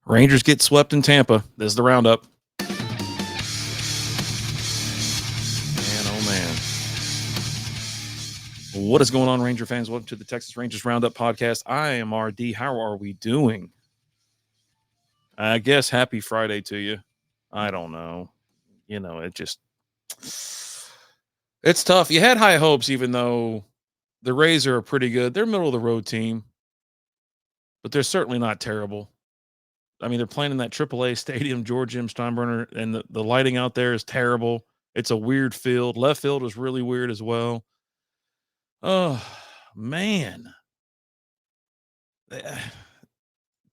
Rangers get swept in Tampa. This is the roundup. Man, oh man. What is going on, Ranger fans? Welcome to the Texas Rangers Roundup podcast. I am RD. How are we doing? I guess happy Friday to you. I don't know. It's tough. You had high hopes, even though the Rays are pretty good. They're middle of the road team, but they're certainly not terrible. I mean, they're playing in that AAA stadium, George M. Steinbrenner, and the lighting out there is terrible. It's a weird field. Left field is really weird as well. Oh, man.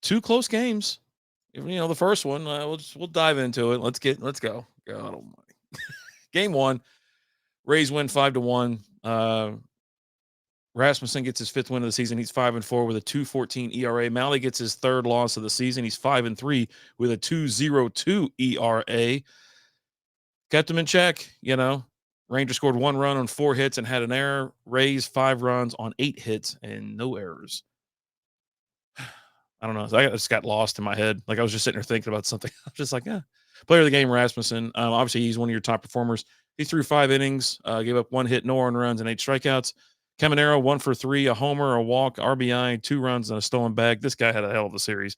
Two close games. The first one, we'll dive into it. Let's go. God almighty. Game one, Rays win 5-1. Rasmussen gets his fifth win of the season. He's 5-4 with a 2.14 ERA. Malley gets his third loss of the season. He's 5-3 with a 2.02 ERA. Kept him in check. Rangers scored 1 run on 4 hits and had an error. Rays 5 runs on 8 hits and no errors. I don't know. I just got lost in my head. Like I was just sitting there thinking about something. I was just like, Player of the game, Rasmussen. Obviously, he's one of your top performers. He threw 5 innings, gave up 1 hit, no earned runs, and 8 strikeouts. Caminero, 1 for 3, a homer, a walk, RBI, 2 runs, and a stolen bag. This guy had a hell of a series.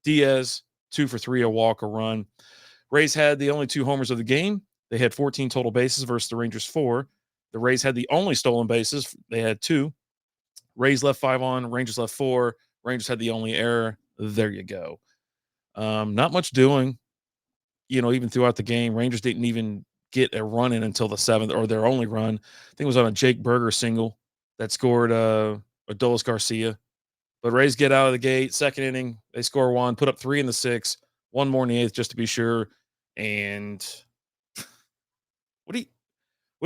Diaz, 2 for 3, a walk, a run. Rays had the only 2 homers of the game. They had 14 total bases versus the Rangers 4. The Rays had the only stolen bases. They had 2. Rays left 5 on, Rangers left 4. Rangers had the only error. There you go. Not much doing, even throughout the game. Rangers didn't even get a run in until the 7th, or their only run. I think it was on a Jake Berger single that scored Adolis Garcia. But Rays get out of the gate, second inning, they score 1, put up 3 in the 6th, 1 more in the 8th just to be sure. And what are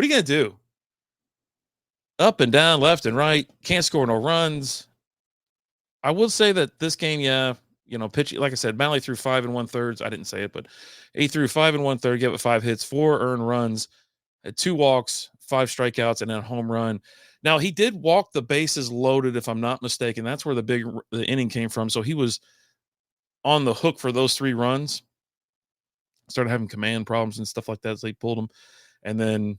you gonna do? Up and down, left and right, can't score no runs. I will say that this game, pitching, like I said, Malley threw 5 1/3. I didn't say it, but he threw 5 1/3, gave it 5 hits, 4 earned runs, had 2 walks, 5 strikeouts, and then a home run. Now he did walk the bases loaded, if I'm not mistaken. That's where the inning came from. So he was on the hook for those 3 runs. Started having command problems and stuff like that, so they pulled him. And then,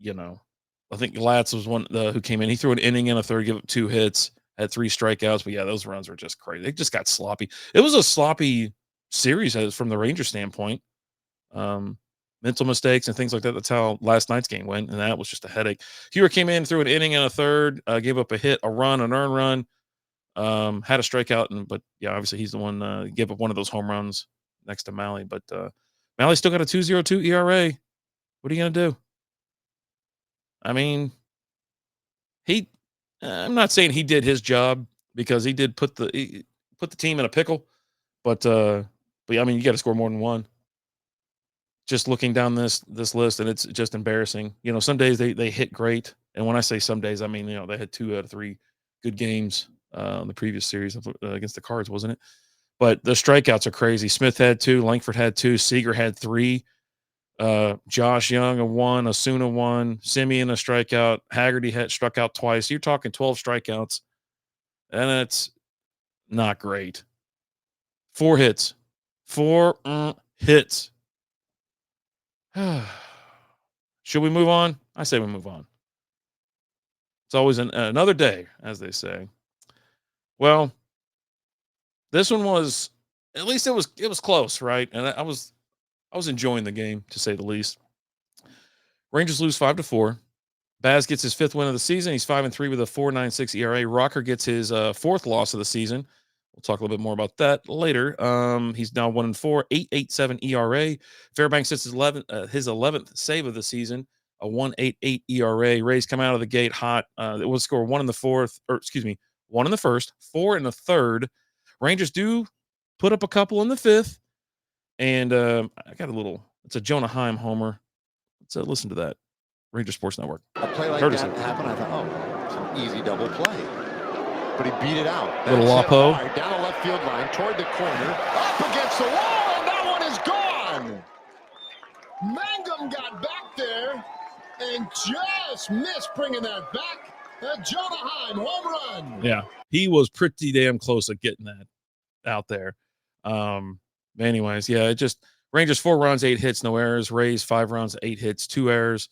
I think Latz was one who came in. He threw an inning and a third, gave up 2 hits, had 3 strikeouts. But yeah, those runs were just crazy. They just got sloppy. It was a sloppy series from the Ranger standpoint. Mental mistakes and things like that. That's how last night's game went, and that was just a headache. Hewer came in, threw an inning and a third, gave up a hit, a run, an earned run, had a strikeout, but yeah, obviously he's the one gave up one of those home runs next to Malley. But Malley still got a 2.02 ERA. What are you gonna do? I mean, I'm not saying he did his job, because he did put the team in a pickle, but I mean, you got to score more than 1. Just looking down this list, and it's just embarrassing. Some days they hit great, and when I say some days, I mean they had 2 out of 3 good games in the previous series against the Cards, wasn't it? But the strikeouts are crazy. Smith had 2, Langford had 2, Seager had 3, Josh Young a 1, Osuna 1, Simeon a strikeout, Haggerty had struck out twice. You're talking 12 strikeouts, and it's not great. 4 hits. 4 hits. Should we move on? I say we move on. It's always another day, as they say. Well, this one was, at least it was close, right? And I was enjoying the game, to say the least. Rangers lose 5-4. Baz gets his 5th win of the season. He's 5-3 with a 4.96 ERA. Rocker gets his 4th loss of the season. We'll talk a little bit more about that later. He's now 1-4, 8.87 ERA. Fairbanks hits his 11th save of the season, a 1.88 ERA. Rays come out of the gate hot. It will score 1 in the 4th, 1 in the 1st, 4 in the 3rd. Rangers do put up a couple in the 5th, and I got it's a Jonah Heim homer. Let's listen to that. Ranger Sports Network. A play like that happened. I thought, it's an easy double play. But he beat it out. Little Lapo. Down the left field line, toward the corner, up against the wall, and that one is gone. Mangum got back there and just missed bringing that back. A Jonah Heim home run. Yeah, he was pretty damn close at getting that. out there. Anyways, yeah, it just Rangers 4 runs, 8 hits, no errors. Rays 5 runs, 8 hits, 2 errors.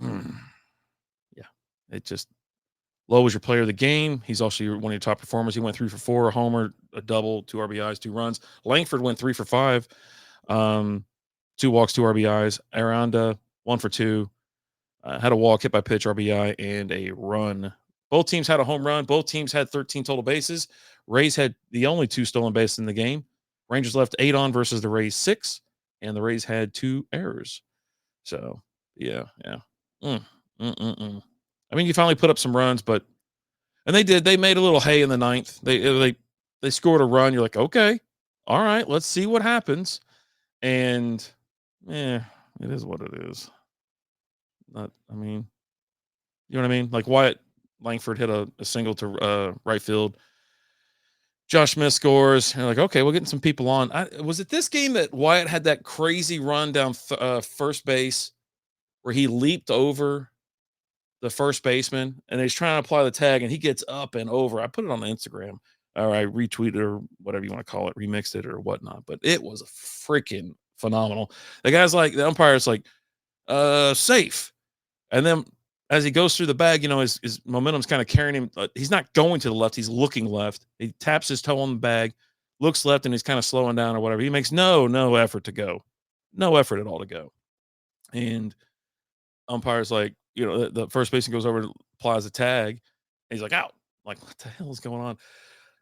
Yeah, it just Lowe was your player of the game. He's also one of your top performers. He went 3 for 4, a homer, a double, 2 RBIs, 2 runs. Langford went 3 for 5, 2 walks, 2 RBIs. Aranda 1 for 2, had a walk, hit by pitch, RBI, and a run. Both teams had a home run. Both teams had 13 total bases. Rays had the only 2 stolen bases in the game. Rangers left 8 on versus the Rays 6, and the Rays had 2 errors. So, yeah. Mm, I mean, you finally put up some runs, but and they did. They made a little hay in the ninth. They scored a run. You're like, okay, all right, let's see what happens. And yeah, it is what it is. Not, I mean, you know what I mean? Like Wyatt Langford hit a single to right field. Josh Smith scores. And like, okay, we're getting some people on. Was it this game that Wyatt had that crazy run down first base where he leaped over the first baseman and he's trying to apply the tag and he gets up and over? I put it on the Instagram or I retweeted or whatever you want to call it, remixed it or whatnot. But it was a freaking phenomenal. The umpire's like, safe. And then as he goes through the bag, his momentum's kind of carrying him. He's not going to the left. He's looking left. He taps his toe on the bag, looks left, and he's kind of slowing down or whatever. He makes no effort to go. No effort at all to go. And umpire's like, the first baseman goes over, applies a tag. And he's like, out. I'm like, what the hell is going on?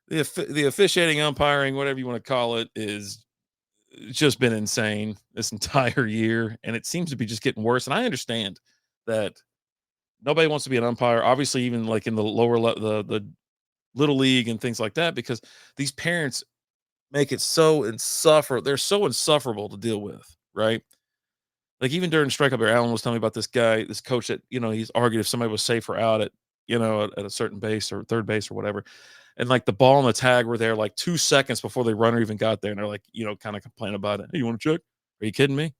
The officiating, umpiring, whatever you want to call it, is just been insane this entire year. And it seems to be just getting worse. And I understand that nobody wants to be an umpire, obviously, even like in the the little league and things like that, because these parents make it so insufferable. They're so insufferable to deal with, right? Like even during strikeout, Alan was telling me about this guy, this coach that he's argued if somebody was safe or out at at a certain base or third base or whatever, and like the ball and the tag were there like 2 seconds before the runner even got there, and they're like kind of complaining about it. Hey, you want to check? Are you kidding me?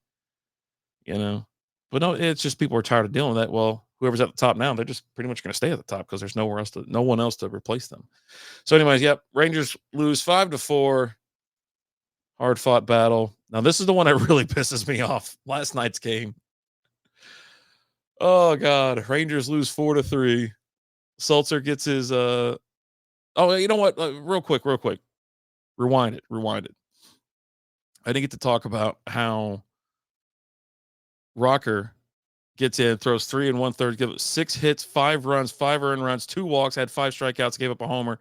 But no, it's just people are tired of dealing with that. Well, whoever's at the top now, they're just pretty much going to stay at the top because there's no one else to replace them. So, anyways, yep, Rangers lose 5-4. Hard fought battle. Now, this is the one that really pisses me off. Last night's game. Oh God, Rangers lose 4-3. Seltzer gets his. Oh, you know what? Real quick. Rewind it. I didn't get to talk about how Rocker gets in, throws 3 1/3, give it 6 hits, 5 runs, 5 earned runs, 2 walks, had 5 strikeouts, gave up a homer.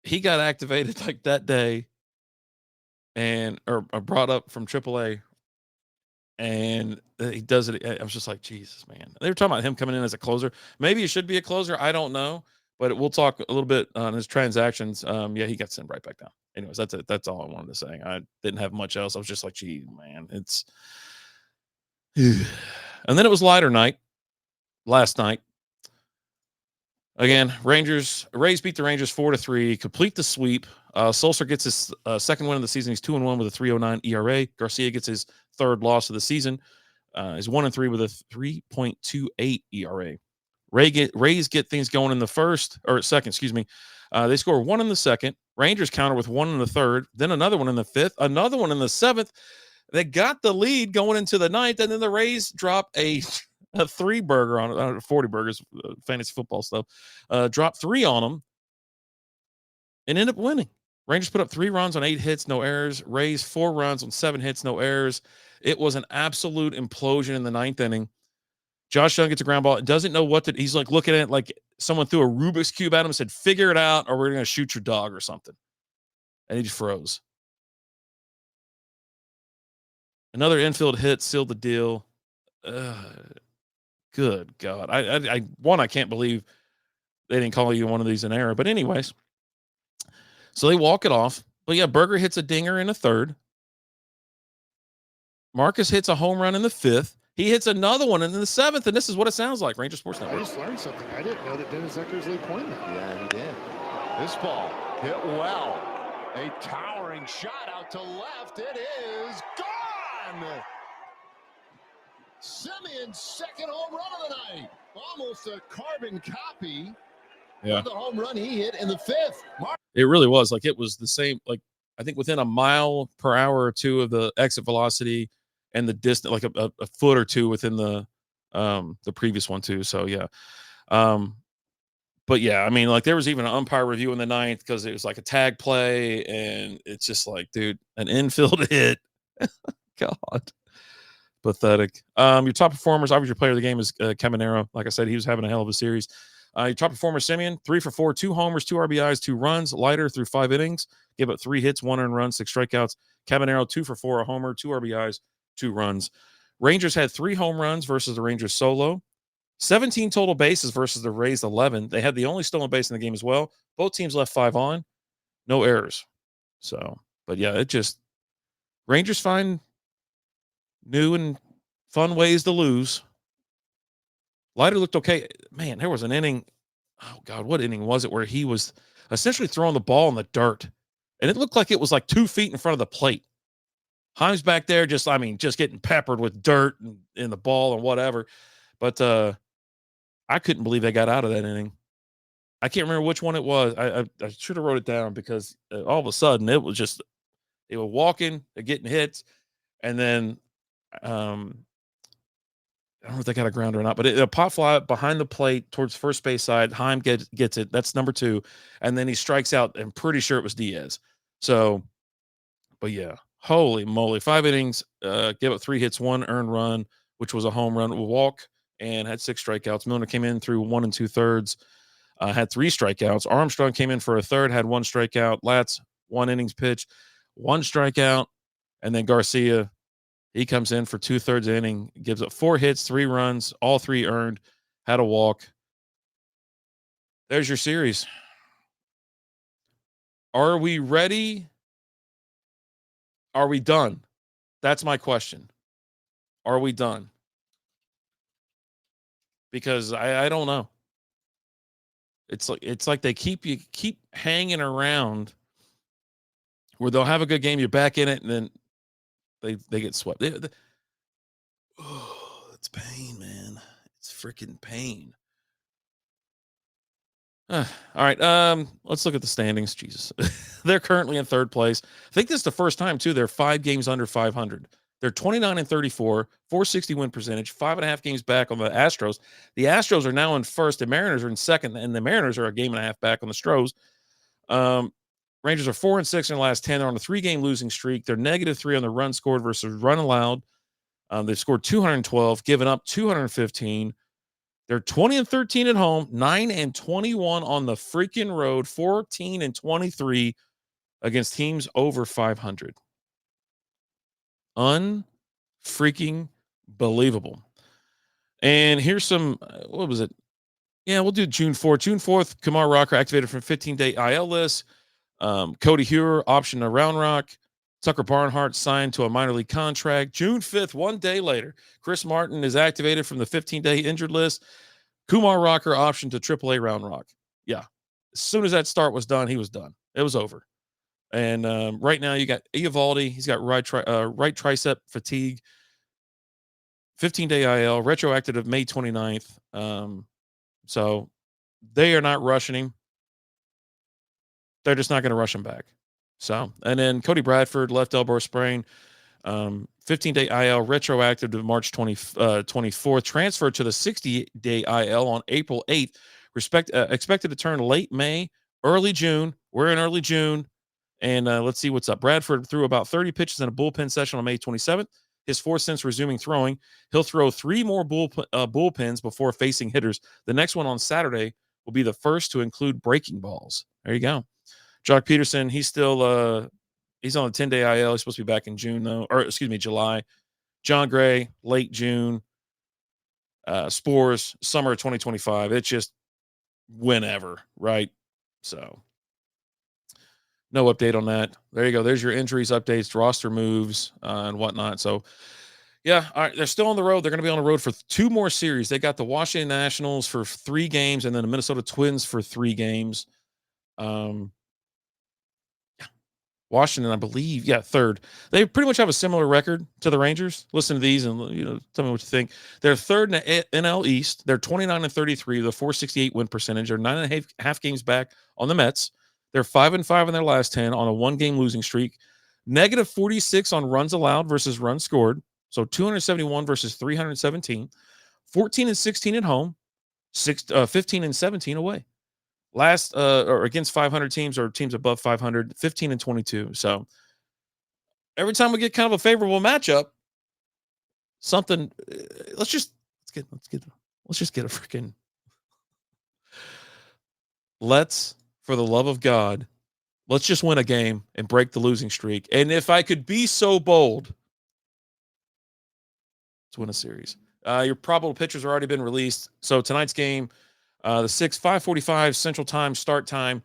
He got activated like that day or brought up from AAA, and he does it. I was just like, Jesus, man. They were talking about him coming in as a closer. Maybe he should be a closer. I don't know, but we'll talk a little bit on his transactions. Yeah, he got sent right back down. Anyways, that's it. That's all I wanted to say. I didn't have much else. I was just like, gee, man, it's. And then it was lighter night last night. Again, Rays beat the Rangers 4-3, complete the sweep. Sulcer gets his second win of the season. He's 2-1 with a 3.09 ERA. Garcia gets his third loss of the season. He's 1-3 with a 3.28 ERA. Rays get things going in the second. Excuse me. They score 1 in the second. Rangers counter with 1 in the third. Then another one in the fifth. Another one in the seventh. They got the lead going into the ninth, and then the Rays drop a 3-burger on 40 burgers, fantasy football stuff. Drop 3 on them and end up winning. Rangers put up 3 runs on 8 hits, no errors. Rays 4 runs on 7 hits, no errors. It was an absolute implosion in the ninth inning. Josh Young gets a ground ball. Doesn't know what to. He's like looking at it like someone threw a Rubik's Cube at him and said, "Figure it out, or we're going to shoot your dog or something." And he just froze. Another infield hit sealed the deal. Good God. I can't believe they didn't call you one of these an error. But anyways, so they walk it off. But yeah, Berger hits a dinger in the third. Marcus hits a home run in the fifth. He hits another one in the seventh, and this is what it sounds like. Ranger Sports Network. I just learned something. I didn't know that Dennis Eckersley pointed. Yeah, he did. This ball hit well. A towering shot out to left. It is gone. Simeon's second home run of the night. Almost a carbon copy Yeah. The home run he hit in the 5th. It really was. Like, it was the same, like, I think within a mile per hour or two of the exit velocity and the distance, like a foot or two within the previous one too. So yeah. But yeah, I mean, like, there was even an umpire review in the ninth because it was like a tag play, and it's just like, dude, an infield hit. God, pathetic. Your top performers, obviously, your player of the game is Caminero. Like I said, he was having a hell of a series. Your top performer, Simeon, 3 for 4, 2 homers, 2 RBIs, 2 runs. Lighter through 5 innings, gave up 3 hits, 1 earned run, 6 strikeouts. Caminero, 2 for 4, a homer, 2 RBIs, 2 runs. Rangers had 3 home runs versus the Rangers solo. 17 total bases versus the Rays 11. They had the only stolen base in the game as well. Both teams left 5 on, no errors. So, but yeah, it just, Rangers find new and fun ways to lose. Leiter looked okay. Man, there was an inning. Oh God, what inning was it where he was essentially throwing the ball in the dirt, and it looked like it was like 2 feet in front of the plate. Himes back there, just getting peppered with dirt and in the ball and whatever. But I couldn't believe they got out of that inning. I can't remember which one it was. I should have wrote it down because all of a sudden it was just, they were walking, they're getting hits, and then I don't know if they got a ground or not, but a pop fly behind the plate towards first base side. Heim gets it. That's number 2, and then he strikes out. I'm pretty sure it was Diaz. So, but yeah, holy moly, 5 innings, gave up 3 hits, 1 earned run, which was a home run, a walk, and had 6 strikeouts. Milner came in through 1 2/3, had 3 strikeouts. Armstrong came in for a third, had 1 strikeout. Latz, 1 innings pitched, 1 strikeout, and then Garcia, he comes in for 2/3 inning, gives up 4 hits, 3 runs, all 3 earned, had a walk. There's your series. Are we ready? Are we done? That's my question. Are we done? Because I don't know. It's like they keep hanging around where they'll have a good game, you're back in it, and then they get swept. Oh, it's pain, man. It's freaking pain. All right. Let's look at the standings. Jesus. They're currently in 3rd place. I think this is the first time, too. They're 5 games under 500. They're 29 and 34, 460 win percentage, 5.5 games back on the Astros. The Astros are now in first. The Mariners are in second, and the Mariners are a game and a half back on the Stros. Rangers are 4 and 6 in the last 10. They're on a 3-game losing streak. They're -3 on the run scored versus run allowed. They've scored 212, given up 215. They're 20 and 13 at home, 9 and 21 on the freaking road, 14 and 23 against teams over 500. Unfreaking believable. And here's some, what was it? Yeah, we'll do June 4th. June 4th, Kumar Rocker activated from 15-day IL list. Cody Hewer optioned to Round Rock. Tucker Barnhart signed to a minor league contract. June 5th, 1 day later, Chris Martin is activated from the 15-day injured list. Kumar Rocker optioned to AAA Round Rock. Yeah. As soon as that start was done, he was done. It was over. And right now you got Eovaldi. He's got right tricep fatigue. 15-day IL, retroactive of May 29th. So they are not rushing him. They're just not going to rush him back. So, and then Cody Bradford, left elbow sprain. 15-day IL, retroactive to March 24th, transferred to the 60-day IL on April 8th. Expected to turn late May, early June. We're in early June. And let's see what's up. Bradford threw about 30 pitches in a bullpen session on May 27th. His 4th since resuming throwing. He'll throw 3 more bullpens before facing hitters. The next one on Saturday will be the first to include breaking balls. There you go. Jock Peterson, he's still he's on a 10-day IL. He's supposed to be back in June, though, or excuse me, July. John Gray, late June. Spores, summer of 2025. It's just whenever, right? So no update on that. There you go. There's your injuries, updates, roster moves, and whatnot. So, yeah, all right, they're still on the road. They're going to be on the road for 2 more series. They got the Washington Nationals for 3 games and then the Minnesota Twins for 3 games. Washington, I believe, third. They pretty much have a similar record to the Rangers. Listen to these and tell me what you think. They're third in the NL East. They're 29-33 with a .468 win percentage. They're 9.5 games back on the Mets. They're 5-5 in their last 10 on a 1-game losing streak. -46 on runs allowed versus runs scored. So 271 versus 317. 14-16 at home. 15-17 away. Last or against 500 teams or teams above 500, 15-22. So every time we get kind of a favorable matchup, something let's just get a freaking for the love of God, let's just win a game and break the losing streak. And if I could be so bold, let's win a series. Your probable pitchers have already been released. So tonight's game, the 5:45 Central Time start time.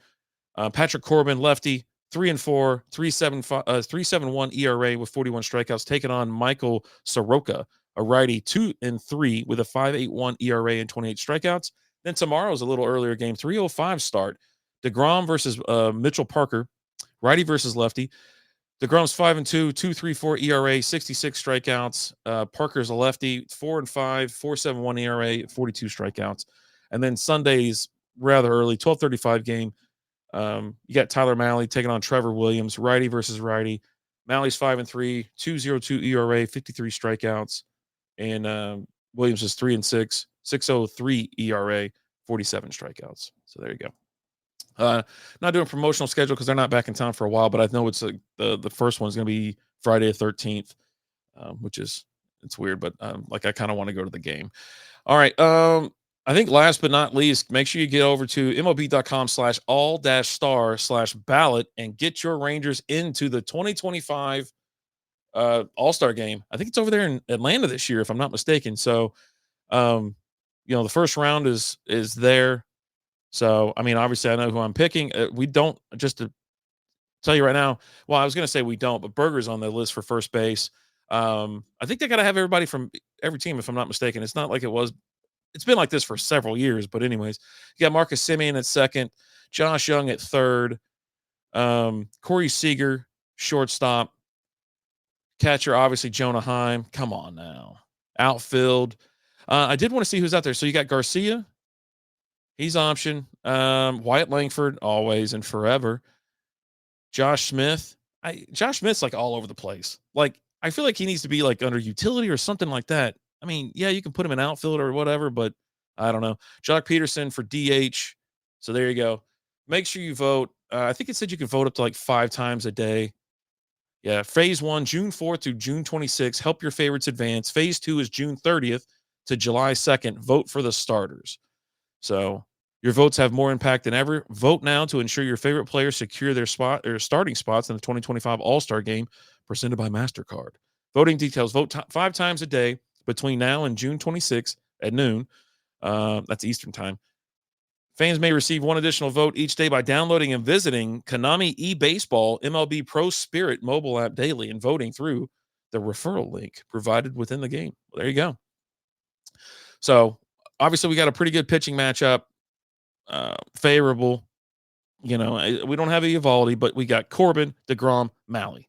Patrick Corbin, lefty, 3-4, 3.71 ERA with 41 strikeouts, taking on Michael Soroka, a righty, 2-3 with a 5.81 ERA and 28 strikeouts. Then tomorrow's a little earlier game, 3:05 start. DeGrom versus Mitchell Parker, righty versus lefty. DeGrom's 5-2, 2.34 ERA, 66 strikeouts. Parker's a lefty, 4-5, 4.71 ERA, 42 strikeouts. And then Sunday's rather early, 12:35 game. You got Tyler Mahle taking on Trevor Williams, righty versus righty. Mally's 5-3, 2.02 ERA, 53 strikeouts, and Williams is 3-6, 6.03 ERA, 47 strikeouts. So there you go. Not doing promotional schedule because they're not back in town for a while, but I know it's the first one's going to be Friday the 13th, which is it's weird, but I kind of want to go to the game. All right. I think last but not least, make sure you get over to MLB.com/all-star/ballot and get your Rangers into the 2025 All-Star game. I think it's over there in Atlanta this year, if I'm not mistaken. So, the first round is there. So, I mean, obviously I know who I'm picking. We don't, just to tell you right now. Well, I was going to say we don't, but Berger's on the list for first base. I think they got to have everybody from every team, if I'm not mistaken. It's not like it was. It's been like this for several years, but anyways, you got Marcus Semien at second, Josh Young at third, Corey Seager, shortstop, catcher, obviously Jonah Heim. Come on now. Outfield. I did want to see who's out there. So you got Garcia. He's option. Wyatt Langford, always and forever. Josh Smith. Josh Smith's like all over the place. Like, I feel like he needs to be like under utility or something like that. I mean, yeah, you can put him in outfield or whatever, but I don't know. Jock Peterson for DH. So there you go. Make sure you vote. I think it said you can vote up to like 5 times a day. Yeah, phase 1, June 4th through June 26th. Help your favorites advance. Phase 2 is June 30th to July 2nd. Vote for the starters. So your votes have more impact than ever. Vote now to ensure your favorite players secure their starting spots in the 2025 All-Star Game presented by MasterCard. Voting details. Vote 5 times a day between now and June 26th at noon. That's Eastern time. Fans may receive 1 additional vote each day by downloading and visiting Konami eBaseball MLB Pro Spirit mobile app daily and voting through the referral link provided within the game. Well, there you go. So obviously we got a pretty good pitching matchup. Favorable. We don't have Eovaldi, but we got Corbin, DeGrom, Mahle.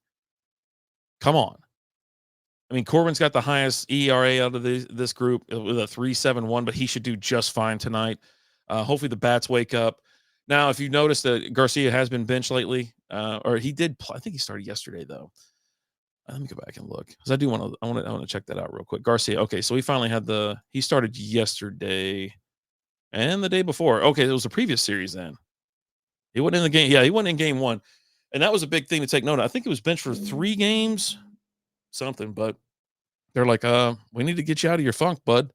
Come on. I mean, Corbin's got the highest ERA out of this group with a 3.71, but he should do just fine tonight. Hopefully the bats wake up. Now, if you notice that Garcia has been benched lately, or he did, I think he started yesterday though. Let me go back and look because I want to check that out real quick. Garcia. Okay. So he finally he started yesterday and the day before. Okay. It was the previous series then. He wasn't in the game. Yeah. He wasn't in game 1. And that was a big thing to take note of. I think it was benched for 3 games. Something, but they're like, we need to get you out of your funk, bud.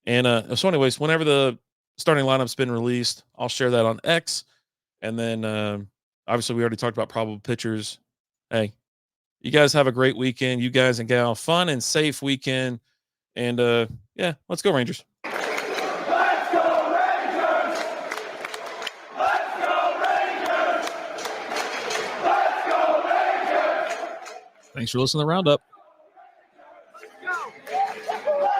And so anyways, whenever the starting lineup's been released, I'll share that on X. And then obviously we already talked about probable pitchers. Hey, you guys have a great weekend. You guys and gal, fun and safe weekend. And yeah, let's go Rangers. Let's go Rangers! Let's go Rangers! Let's go Rangers! Thanks for listening to the Roundup.